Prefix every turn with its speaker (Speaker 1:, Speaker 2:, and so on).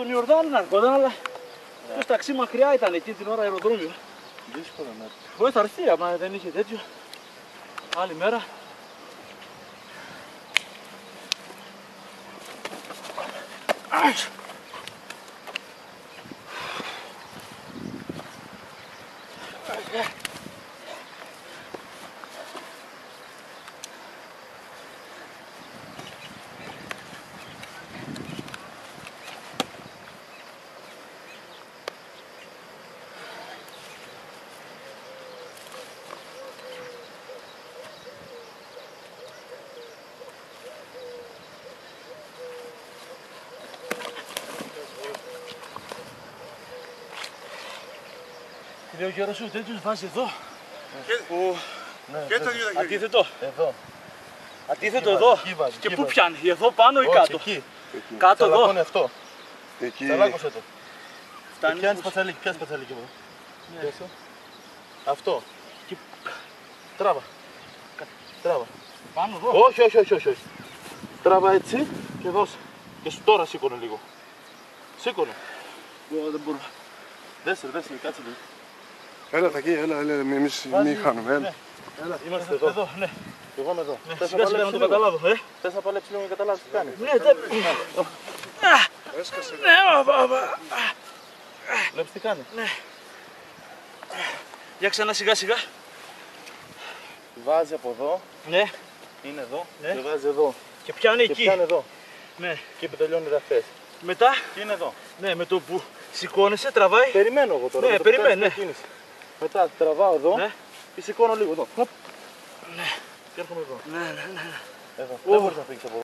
Speaker 1: τον Ιορδάνη να έρχονταν, αλλά το ταξί μακριά ήταν εκείνη την ώρα αεροδρόμιο.
Speaker 2: Δύσκολο να έρθει.
Speaker 1: Όχι, θα έρθει, άμα δεν είχε τέτοιο. Άλλη μέρα. Λέω ο γέρος σου τέτοιος βάζει εδώ.
Speaker 2: Και το ίδιο.
Speaker 1: Αντίθετο.
Speaker 2: Εδώ.
Speaker 1: Αντίθετο εδώ. Και πού πιάνει, εδώ πάνω ή κάτω.
Speaker 2: Εκεί.
Speaker 1: Κάτω εδώ.
Speaker 2: Τσαλακώνει αυτό.
Speaker 3: Εκεί.
Speaker 2: Τσαλάκωσε το.
Speaker 1: Φτάνει.
Speaker 2: Πιάνει σπαθαλίκι, πιάνει σπαθαλίκι εδώ. Πιάσω. Αυτό. Τράβα. Τράβα.
Speaker 1: Πάνω εδώ.
Speaker 2: Όχι. Τράβα έτσι και δώσε. Και σου τώρα σήκωνε λίγο. Σήκωνε.
Speaker 1: Δεν μπορώ.
Speaker 2: Δέσε, κάτσε λίγο.
Speaker 3: Έλα Τακί, έλα, εμείς μην χάνουμε, έλα.
Speaker 2: Έλα, είμαστε εδώ.
Speaker 1: Εδώ, ναι.
Speaker 2: Και εγώ είμαι εδώ. Θες
Speaker 1: Σιγά σιγά να το καταλάβω,
Speaker 2: Θες να παλέψεις λίγο και καταλάβεις τι κάνει.
Speaker 1: Ναι, δεν...
Speaker 3: Έσκασε.
Speaker 1: Ναι,
Speaker 2: Βλέπεις τι κάνει.
Speaker 1: ναι. Για ξανά σιγά σιγά.
Speaker 2: Βάζει από εδώ,
Speaker 1: Ναι.
Speaker 2: είναι εδώ
Speaker 1: Ναι.
Speaker 2: και βάζει εδώ.
Speaker 1: Και πιάνει
Speaker 2: Και
Speaker 1: εκεί.
Speaker 2: πιάνει εδώ.
Speaker 1: Ναι.
Speaker 2: Και που τελειώνει οι ραφές.
Speaker 1: Μετά,
Speaker 2: Και είναι εδώ.
Speaker 1: ναι, με το που σηκώνεσαι, τραβάει.
Speaker 2: Περιμένω εγώ τώρα.
Speaker 1: Ναι,
Speaker 2: με το
Speaker 1: περιμένω,
Speaker 2: που κάνεις
Speaker 1: ναι.
Speaker 2: την κίνηση. Μετά τραβάω εδώ
Speaker 1: Ναι.
Speaker 2: και σηκώνω λίγο εδώ. Χοπ.
Speaker 1: Ναι.
Speaker 2: Και έρχομαι εδώ.
Speaker 1: Ναι.
Speaker 2: Εδώ. Δεν μπορείς να φύγεις από εδώ.